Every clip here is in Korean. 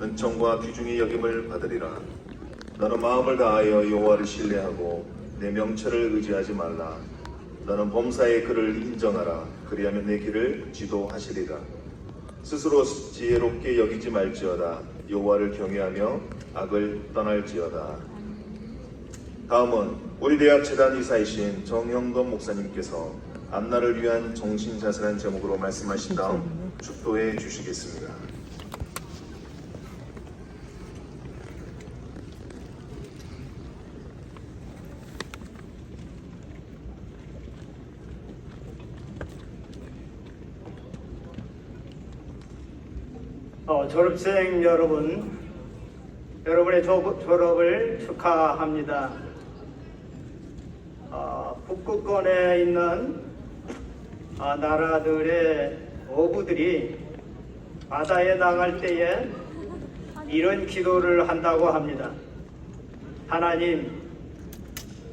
은총과 귀중히 여김을 받으리라. 너는 마음을 다하여 여호와를 신뢰하고 내 명철을 의지하지 말라. 너는 범사의 그를 인정하라. 그리하면 내 길을 지도하시리라. 스스로 지혜롭게 여기지 말지어다. 여호와를 경외하며 악을 떠날지어다. 다음은 우리 대학 재단 이사이신 정형돈 목사님께서 앞날을 위한 정신자세라는 제목으로 말씀하신 다음 축도해 주시겠습니다. 졸업생 여러분, 여러분의 졸업을 축하합니다. 북극권에 있는 나라들의 어부들이 바다에 나갈 때에 이런 기도를 한다고 합니다. 하나님,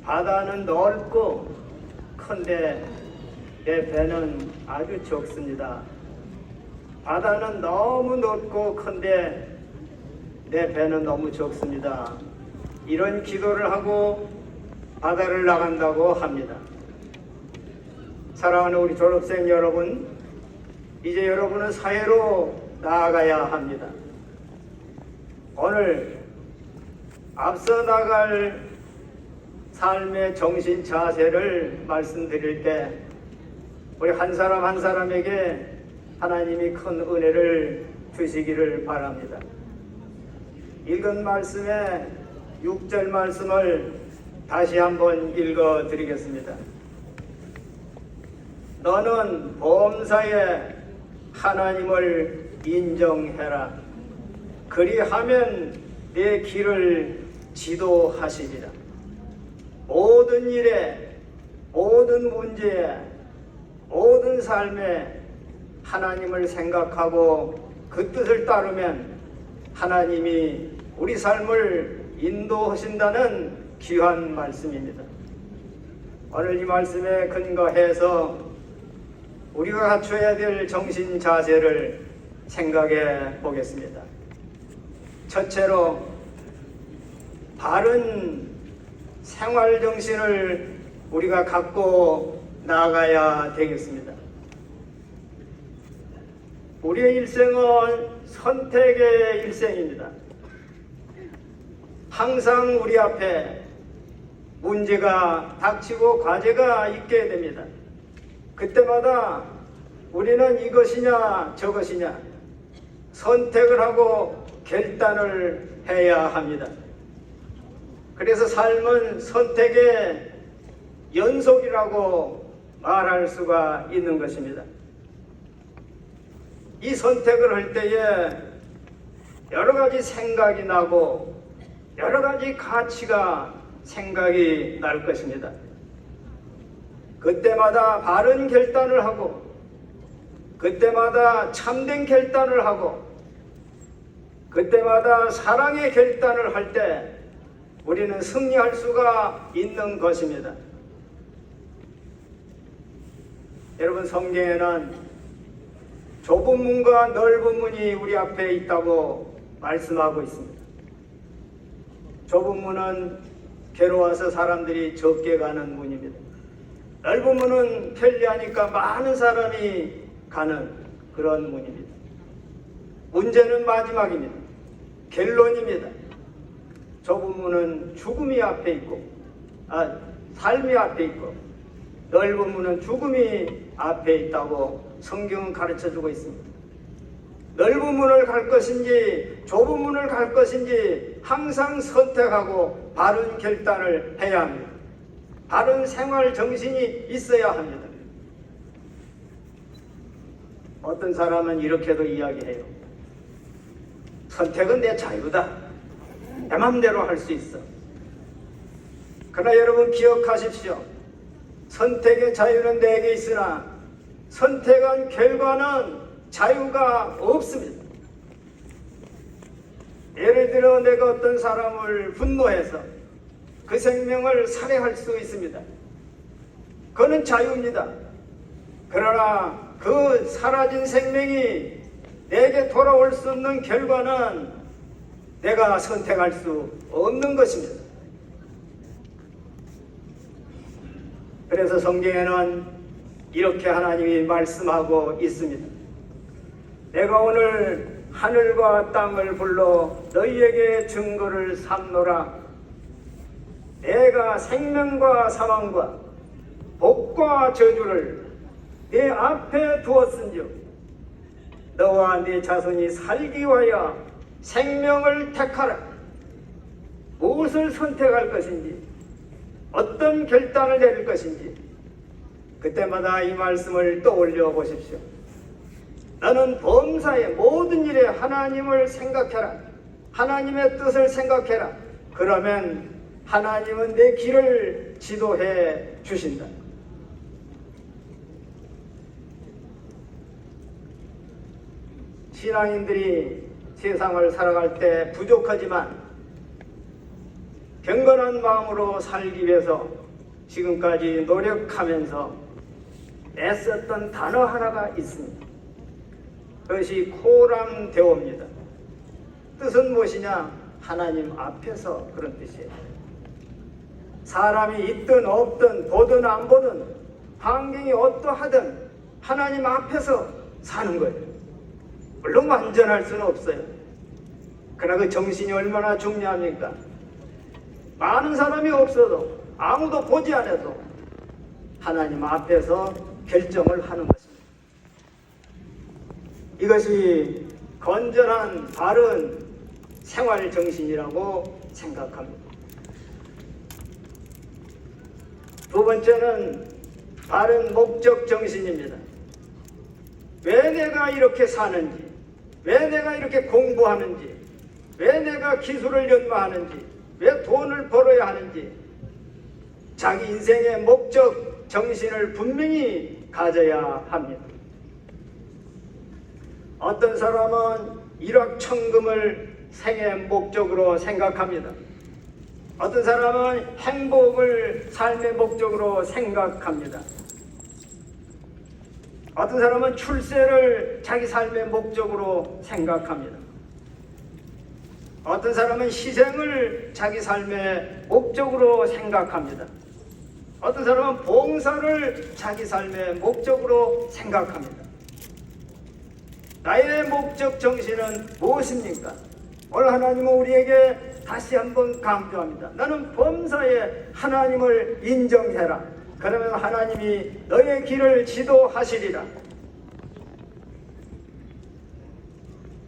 바다는 넓고 큰데 내 배는 아주 적습니다. 바다는 너무 넓고 큰데 내 배는 너무 적습니다. 이런 기도를 하고 바다를 나간다고 합니다. 사랑하는 우리 졸업생 여러분, 이제 여러분은 사회로 나아가야 합니다. 오늘 앞서 나갈 삶의 정신 자세를 말씀드릴 때 우리 한 사람 한 사람에게 하나님이 큰 은혜를 주시기를 바랍니다. 읽은 말씀의 6절 말씀을 다시 한번 읽어 드리겠습니다. 너는 범사에 하나님을 인정해라. 그리하면 내 길을 지도하시리라. 모든 일에, 모든 문제에, 모든 삶에 하나님을 생각하고 그 뜻을 따르면 하나님이 우리 삶을 인도하신다는 귀한 말씀입니다. 오늘 이 말씀에 근거해서 우리가 갖춰야 될 정신 자세를 생각해 보겠습니다. 첫째로 바른 생활 정신을 우리가 갖고 나아가야 되겠습니다. 우리의 일생은 선택의 일생입니다. 항상 우리 앞에 문제가 닥치고 과제가 있게 됩니다. 그때마다 우리는 이것이냐 저것이냐 선택을 하고 결단을 해야 합니다. 그래서 삶은 선택의 연속이라고 말할 수가 있는 것입니다. 이 선택을 할 때에 여러 가지 생각이 나고 여러 가지 가치가 생각이 날 것입니다. 그때마다 바른 결단을 하고 그때마다 참된 결단을 하고 그때마다 사랑의 결단을 할 때 우리는 승리할 수가 있는 것입니다. 여러분, 성경에는 좁은 문과 넓은 문이 우리 앞에 있다고 말씀하고 있습니다. 좁은 문은 괴로워서 사람들이 적게 가는 문입니다. 넓은 문은 편리하니까 많은 사람이 가는 그런 문입니다. 문제는 마지막입니다. 결론입니다. 좁은 문은 죽음이 앞에 있고 삶이 앞에 있고 넓은 문은 죽음이 앞에 있다고 성경은 가르쳐주고 있습니다. 넓은 문을 갈 것인지 좁은 문을 갈 것인지 항상 선택하고 바른 결단을 해야 합니다. 바른 생활 정신이 있어야 합니다. 어떤 사람은 이렇게도 이야기해요. 선택은 내 자유다. 내 맘대로 할 수 있어. 그러나 여러분 기억하십시오. 선택의 자유는 내게 있으나 선택한 결과는 자유가 없습니다. 예를 들어 내가 어떤 사람을 분노해서 그 생명을 살해할 수 있습니다. 그거는 자유입니다. 그러나 그 사라진 생명이 내게 돌아올 수 없는 결과는 내가 선택할 수 없는 것입니다. 그래서 성경에는 이렇게 하나님이 말씀하고 있습니다. 내가 오늘 하늘과 땅을 불러 너희에게 증거를 삼노라. 내가 생명과 사망과 복과 저주를 네 앞에 두었은즉 너와 네 자손이 살기 위하여 생명을 택하라. 무엇을 선택할 것인지, 어떤 결단을 내릴 것인지 그때마다 이 말씀을 떠올려 보십시오. 너는 범사의 모든 일에 하나님을 생각해라. 하나님의 뜻을 생각해라. 그러면 하나님은 내 길을 지도해 주신다. 신앙인들이 세상을 살아갈 때 부족하지만 경건한 마음으로 살기 위해서 지금까지 노력하면서 애썼던 단어 하나가 있습니다. 그것이 코람데오입니다. 뜻은 무엇이냐? 하나님 앞에서 그런 뜻이에요. 사람이 있든 없든 보든 안 보든 환경이 어떠하든 하나님 앞에서 사는 거예요. 물론 완전할 수는 없어요. 그러나 그 정신이 얼마나 중요합니까? 많은 사람이 없어도 아무도 보지 않아도 하나님 앞에서 결정을 하는 것입니다. 이것이 건전한 바른 생활 정신이라고 생각합니다. 두 번째는 바른 목적 정신입니다. 왜 내가 이렇게 사는지, 왜 내가 이렇게 공부하는지, 왜 내가 기술을 연마하는지, 왜 돈을 벌어야 하는지 자기 인생의 목적 정신을 분명히 가져야 합니다. 어떤 사람은 일확천금을 생의 목적으로 생각합니다. 어떤 사람은 행복을 삶의 목적으로 생각합니다. 어떤 사람은 출세를 자기 삶의 목적으로 생각합니다. 어떤 사람은 희생을 자기 삶의 목적으로 생각합니다. 어떤 사람은 봉사를 자기 삶의 목적으로 생각합니다. 나의 목적 정신은 무엇입니까? 오늘 하나님은 우리에게 다시 한번 강조합니다. 나는 범사에 하나님을 인정해라. 그러면 하나님이 너의 길을 지도하시리라.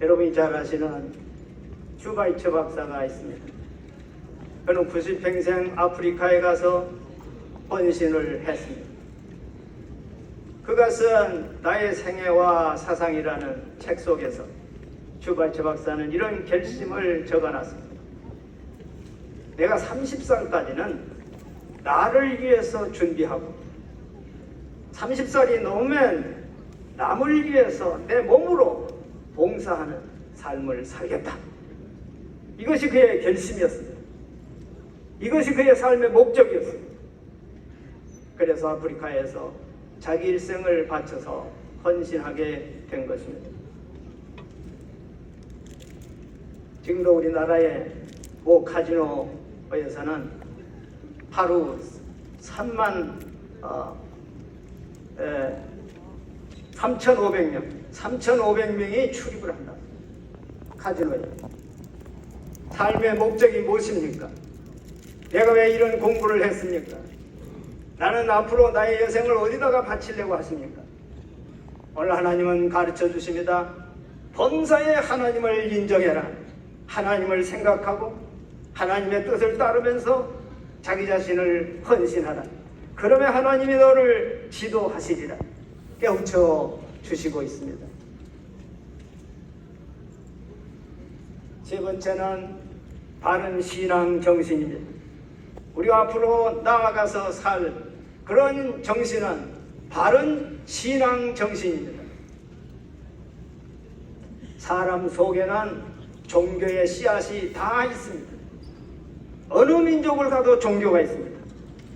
여러분이 잘 아시는 슈바이처 박사가 있습니다. 그는 90평생 아프리카에 가서 헌신을 했습니다. 그가 쓴 나의 생애와 사상이라는 책 속에서 슈바이처 박사는 이런 결심을 적어놨습니다. 내가 30살까지는 나를 위해서 준비하고 30살이 넘으면 남을 위해서 내 몸으로 봉사하는 삶을 살겠다. 이것이 그의 결심이었습니다. 이것이 그의 삶의 목적이었습니다. 그래서 아프리카에서 자기 일생을 바쳐서 헌신하게 된 것입니다. 지금도 우리나라의 모 카지노에서는 하루 3,500명이 출입을 한다. 카지노에. 삶의 목적이 무엇입니까? 내가 왜 이런 공부를 했습니까? 나는 앞으로 나의 여생을 어디다가 바치려고 하십니까? 오늘 하나님은 가르쳐 주십니다. 범사에 하나님을 인정해라. 하나님을 생각하고 하나님의 뜻을 따르면서 자기 자신을 헌신하라. 그러면 하나님이 너를 지도하시리라. 깨우쳐 주시고 있습니다. 세 번째는 바른 신앙 정신입니다. 우리가 앞으로 나아가서 살 그런 정신은 바른 신앙 정신입니다. 사람 속에는 종교의 씨앗이 다 있습니다. 어느 민족을 가도 종교가 있습니다.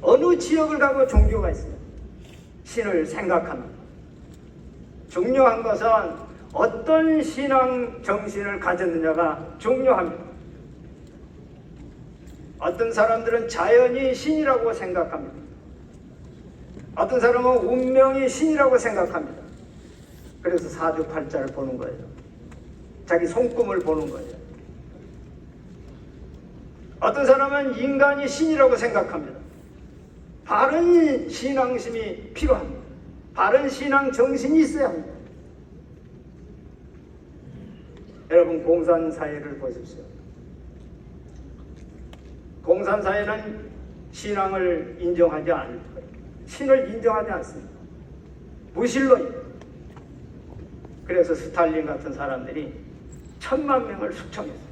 어느 지역을 가도 종교가 있습니다. 신을 생각합니다. 중요한 것은 어떤 신앙 정신을 가졌느냐가 중요합니다. 어떤 사람들은 자연이 신이라고 생각합니다. 어떤 사람은 운명이 신이라고 생각합니다. 그래서 사주팔자를 보는 거예요. 자기 손금을 보는 거예요. 어떤 사람은 인간이 신이라고 생각합니다. 바른 신앙심이 필요합니다. 바른 신앙 정신이 있어야 합니다. 여러분, 공산사회를 보십시오. 공산사회는 신앙을 인정하지 않을 거예요. 신을 인정하지 않습니다. 무신론입니다. 그래서 스탈린 같은 사람들이 1000만 명을 숙청했어요.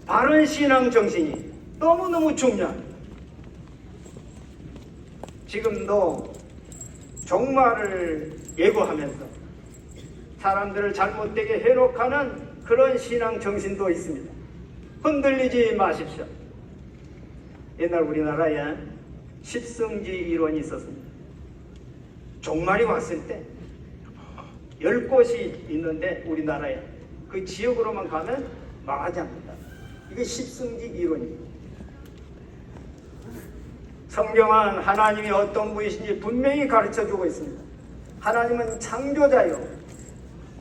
바른 신앙 정신이 너무너무 중요합니다. 지금도 종말을 예고하면서 사람들을 잘못되게 해놓고는 그런 신앙 정신도 있습니다. 흔들리지 마십시오. 옛날 우리나라에 십성지 이론이 있었습니다. 종말이 왔을 때 10곳이 있는데 우리나라에 그 지역으로만 가면 망하지 않는다. 이게 십성지 이론입니다. 성경은 하나님이 어떤 분이신지 분명히 가르쳐주고 있습니다. 하나님은 창조자요,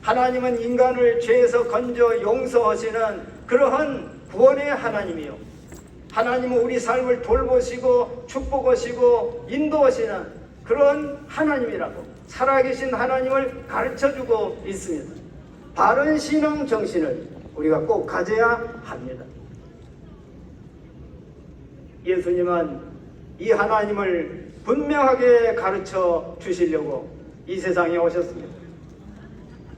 하나님은 인간을 죄에서 건져 용서하시는 그러한 구원의 하나님이요, 하나님은 우리 삶을 돌보시고 축복하시고 인도하시는 그런 하나님이라고, 살아계신 하나님을 가르쳐주고 있습니다. 바른 신앙 정신을 우리가 꼭 가져야 합니다. 예수님은 이 하나님을 분명하게 가르쳐 주시려고 이 세상에 오셨습니다.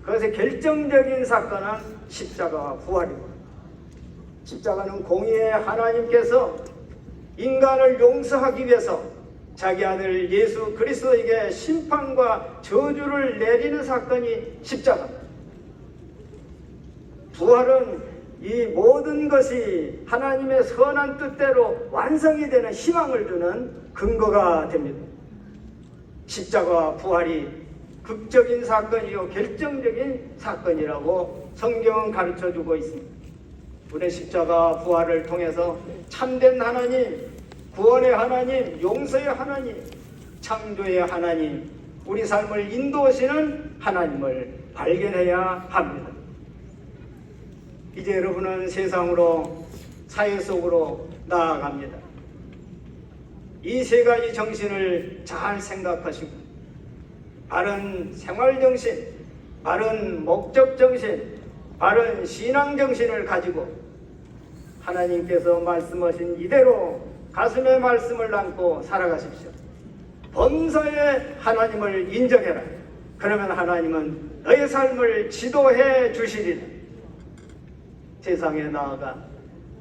그것의 결정적인 사건은 십자가와 부활입니다. 십자가는 공의의 하나님께서 인간을 용서하기 위해서 자기 아들 예수 그리스도에게 심판과 저주를 내리는 사건이 십자가입니다. 부활은 이 모든 것이 하나님의 선한 뜻대로 완성이 되는 희망을 주는 근거가 됩니다. 십자가와 부활이 극적인 사건이요 결정적인 사건이라고 성경은 가르쳐주고 있습니다. 우리 십자가 부활을 통해서 참된 하나님, 구원의 하나님, 용서의 하나님, 창조의 하나님, 우리 삶을 인도하시는 하나님을 발견해야 합니다. 이제 여러분은 세상으로, 사회 속으로 나아갑니다. 이 세 가지 정신을 잘 생각하시고 바른 생활정신, 바른 목적정신, 바른 신앙정신을 가지고 하나님께서 말씀하신 이대로 가슴에 말씀을 안고 살아가십시오. 범사에 하나님을 인정해라. 그러면 하나님은 너의 삶을 지도해 주시리라. 세상에 나아가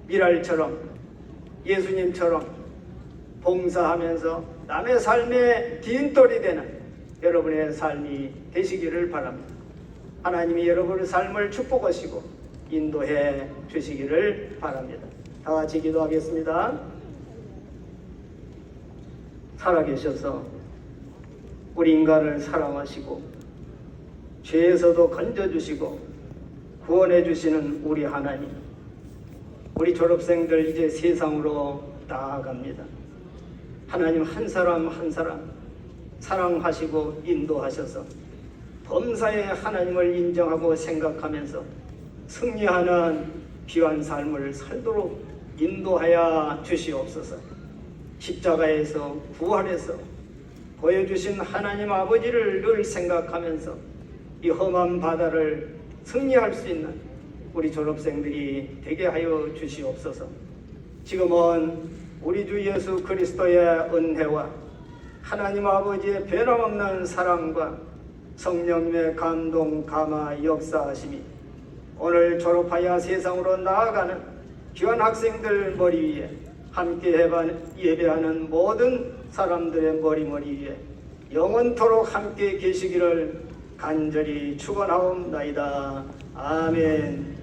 미랄처럼 예수님처럼 봉사하면서 남의 삶의 디딤돌이 되는 여러분의 삶이 되시기를 바랍니다. 하나님이 여러분의 삶을 축복하시고 인도해 주시기를 바랍니다. 다 같이 기도하겠습니다. 살아계셔서 우리 인간을 사랑하시고 죄에서도 건져주시고 구원해 주시는 우리 하나님, 우리 졸업생들 이제 세상으로 나아갑니다. 하나님 한 사람 한 사람 사랑하시고 인도하셔서 범사에 하나님을 인정하고 생각하면서 승리하는 귀한 삶을 살도록 인도하여 주시옵소서. 십자가에서 부활해서 보여주신 하나님 아버지를 늘 생각하면서 이 험한 바다를 승리할 수 있는 우리 졸업생들이 되게 하여 주시옵소서. 지금은 우리 주 예수 그리스도의 은혜와 하나님 아버지의 변함없는 사랑과 성령님의 감동, 감화, 역사하심이 오늘 졸업하여 세상으로 나아가는 귀한 학생들 머리 위에, 함께 예배하는 모든 사람들의 머리 위에 영원토록 함께 계시기를 간절히 축원하옵나이다. 아멘.